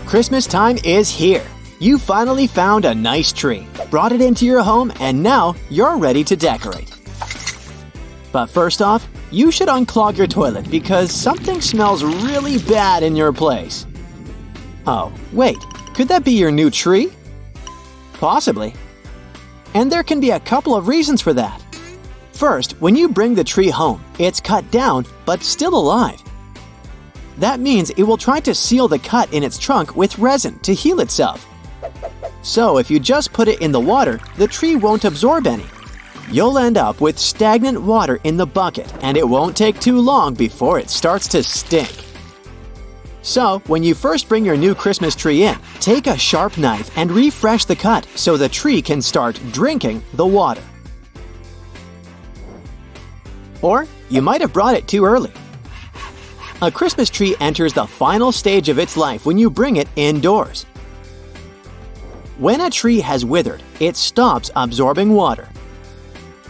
Christmas time is here. You finally found a nice tree, brought it into your home, and now you're ready to decorate. But first off, you should unclog your toilet because something smells really bad in your place. Oh, wait, could that be your new tree? Possibly. And there can be a couple of reasons for that. First, when you bring the tree home, it's cut down but still alive. That means it will try to seal the cut in its trunk with resin to heal itself. So if you just put it in the water, the tree won't absorb any. You'll end up with stagnant water in the bucket, and it won't take too long before it starts to stink. So, when you first bring your new Christmas tree in, take a sharp knife and refresh the cut so the tree can start drinking the water. Or you might have brought it too early. A Christmas tree enters the final stage of its life when you bring it indoors. When a tree has withered, it stops absorbing water.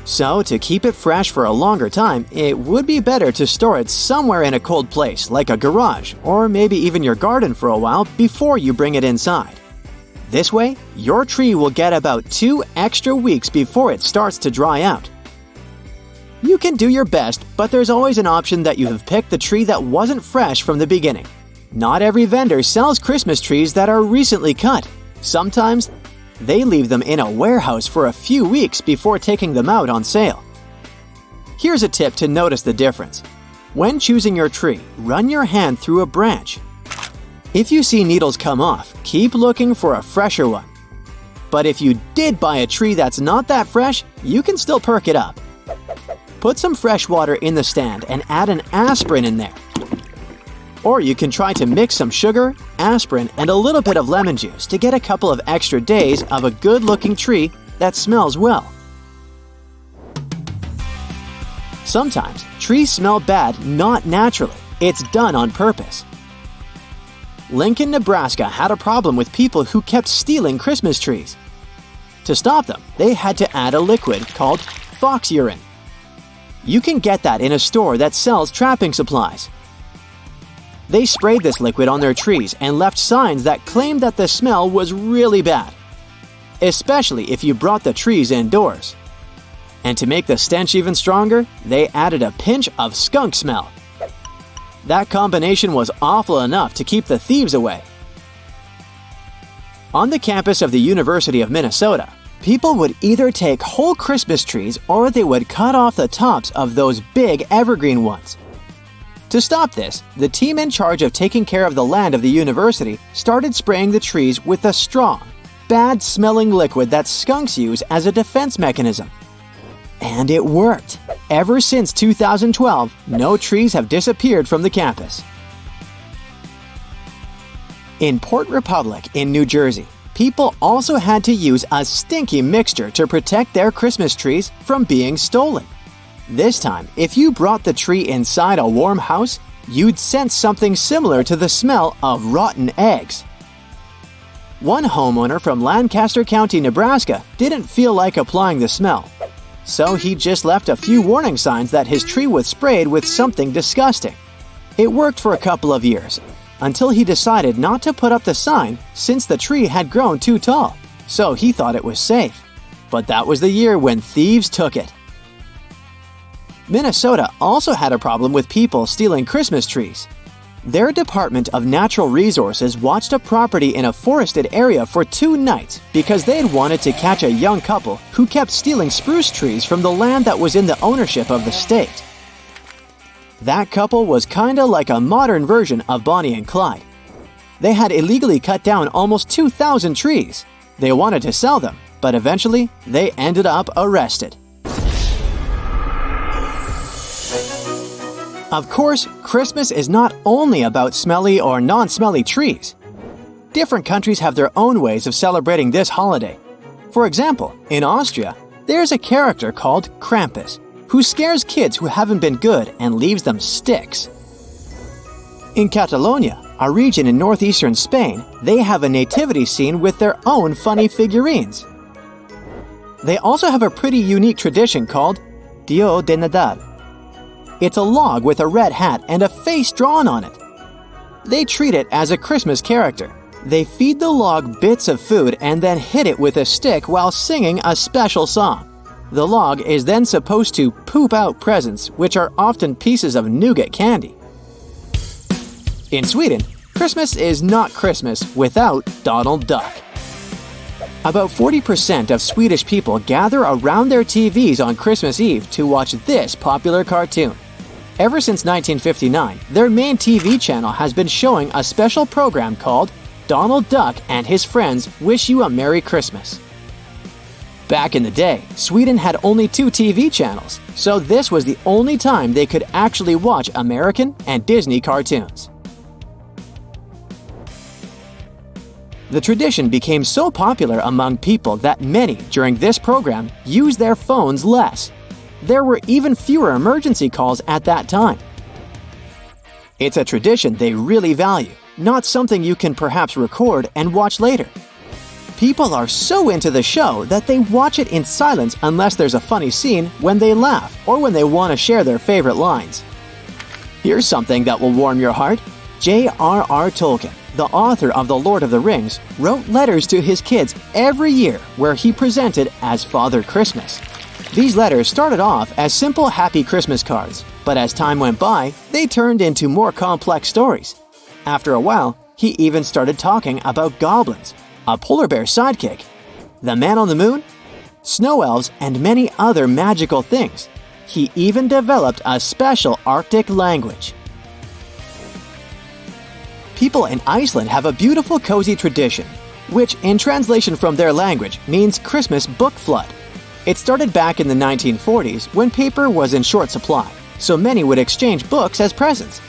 So, to keep it fresh for a longer time, it would be better to store it somewhere in a cold place, like a garage, or maybe even your garden for a while before you bring it inside. This way, your tree will get about 2 extra weeks before it starts to dry out. You can do your best, but there's always an option that you have picked the tree that wasn't fresh from the beginning. Not every vendor sells Christmas trees that are recently cut. Sometimes, they leave them in a warehouse for a few weeks before taking them out on sale. Here's a tip to notice the difference. When choosing your tree, run your hand through a branch. If you see needles come off, keep looking for a fresher one. But if you did buy a tree that's not that fresh, you can still perk it up. Put some fresh water in the stand and add an aspirin in there. Or you can try to mix some sugar, aspirin, and a little bit of lemon juice to get a couple of extra days of a good-looking tree that smells well. Sometimes, trees smell bad not naturally. It's done on purpose. Lincoln, Nebraska had a problem with people who kept stealing Christmas trees. To stop them, they had to add a liquid called fox urine. You can get that in a store that sells trapping supplies. They sprayed this liquid on their trees and left signs that claimed that the smell was really bad, especially if you brought the trees indoors. And to make the stench even stronger, they added a pinch of skunk smell. That combination was awful enough to keep the thieves away. On the campus of the University of Minnesota, people would either take whole Christmas trees or they would cut off the tops of those big evergreen ones. To stop this, the team in charge of taking care of the land of the university started spraying the trees with a strong, bad-smelling liquid that skunks use as a defense mechanism. And it worked. Ever since 2012, no trees have disappeared from the campus. In Port Republic in New Jersey, people also had to use a stinky mixture to protect their Christmas trees from being stolen. This time, if you brought the tree inside a warm house, you'd sense something similar to the smell of rotten eggs. One homeowner from Lancaster County, Nebraska, didn't feel like applying the smell. So he just left a few warning signs that his tree was sprayed with something disgusting. It worked for a couple of years, until he decided not to put up the sign since the tree had grown too tall, so he thought it was safe. But that was the year when thieves took it. Minnesota also had a problem with people stealing Christmas trees. Their Department of Natural Resources watched a property in a forested area for 2 nights because they had wanted to catch a young couple who kept stealing spruce trees from the land that was in the ownership of the state. That couple was kinda like a modern version of Bonnie and Clyde. They had illegally cut down almost 2,000 trees. They wanted to sell them, but eventually they ended up arrested. Of course, Christmas is not only about smelly or non-smelly trees. Different countries have their own ways of celebrating this holiday. For example, in Austria, there's a character called Krampus, who scares kids who haven't been good and leaves them sticks. In Catalonia, a region in northeastern Spain, they have a nativity scene with their own funny figurines. They also have a pretty unique tradition called Dia de Nadal. It's a log with a red hat and a face drawn on it. They treat it as a Christmas character, They feed the log bits of food and then hit it with a stick while singing a special song. The log is then supposed to poop out presents, which are often pieces of nougat candy. In Sweden, Christmas is not Christmas without Donald Duck. About 40% of Swedish people gather around their TVs on Christmas Eve to watch this popular cartoon. Ever since 1959, their main TV channel has been showing a special program called Donald Duck and His Friends Wish You a Merry Christmas. Back in the day, Sweden had only 2 TV channels, so this was the only time they could actually watch American and Disney cartoons. The tradition became so popular among people that many, during this program, used their phones less. There were even fewer emergency calls at that time. It's a tradition they really value, not something you can perhaps record and watch later. People are so into the show that they watch it in silence unless there's a funny scene, when they laugh, or when they want to share their favorite lines. Here's something that will warm your heart. J.R.R. Tolkien, the author of The Lord of the Rings, wrote letters to his kids every year where he presented as Father Christmas. These letters started off as simple Happy Christmas cards, but as time went by, they turned into more complex stories. After a while, he even started talking about goblins, a polar bear sidekick, the man on the moon, snow elves, and many other magical things. He even developed a special Arctic language. People in Iceland have a beautiful cozy tradition, which in translation from their language means Christmas book flood. It started back in the 1940s when paper was in short supply, so many would exchange books as presents.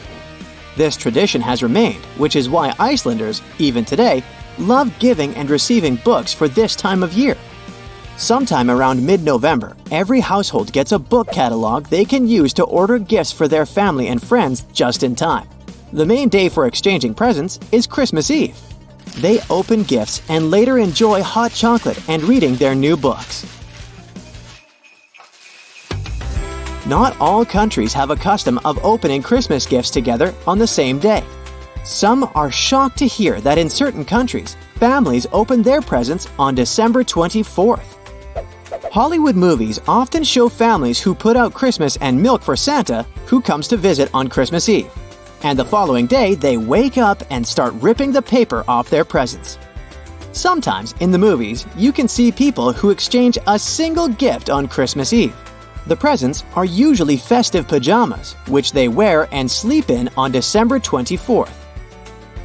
This tradition has remained, which is why Icelanders, even today, love giving and receiving books for this time of year. Sometime around mid-November, every household gets a book catalog they can use to order gifts for their family and friends just in time. The main day for exchanging presents is Christmas Eve. They open gifts and later enjoy hot chocolate and reading their new books. Not all countries have a custom of opening Christmas gifts together on the same day. Some are shocked to hear that in certain countries, families open their presents on December 24th. Hollywood movies often show families who put out Christmas and milk for Santa, who comes to visit on Christmas Eve. And the following day, they wake up and start ripping the paper off their presents. Sometimes in the movies, you can see people who exchange a single gift on Christmas Eve. The presents are usually festive pajamas, which they wear and sleep in on December 24th.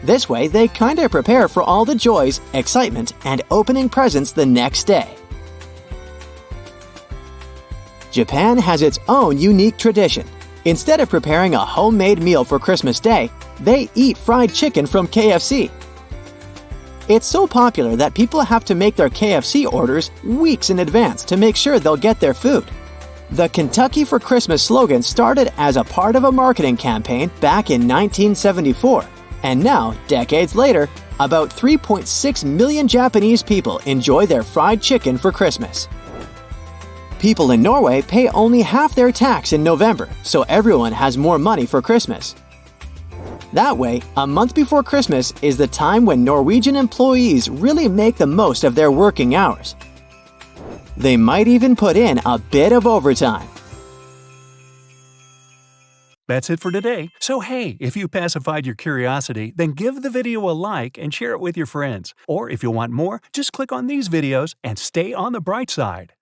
This way, they kinda prepare for all the joys, excitement, and opening presents the next day. Japan has its own unique tradition. Instead of preparing a homemade meal for Christmas Day, they eat fried chicken from KFC. It's so popular that people have to make their KFC orders weeks in advance to make sure they'll get their food. The Kentucky for Christmas slogan started as a part of a marketing campaign back in 1974, and now, decades later, about 3.6 million Japanese people enjoy their fried chicken for Christmas. People in Norway pay only half their tax in November, so everyone has more money for Christmas. That way, a month before Christmas is the time when Norwegian employees really make the most of their working hours. They might even put in a bit of overtime. That's it for today. So hey, if you pacified your curiosity, then give the video a like and share it with your friends. Or if you want more, just click on these videos and stay on the bright side.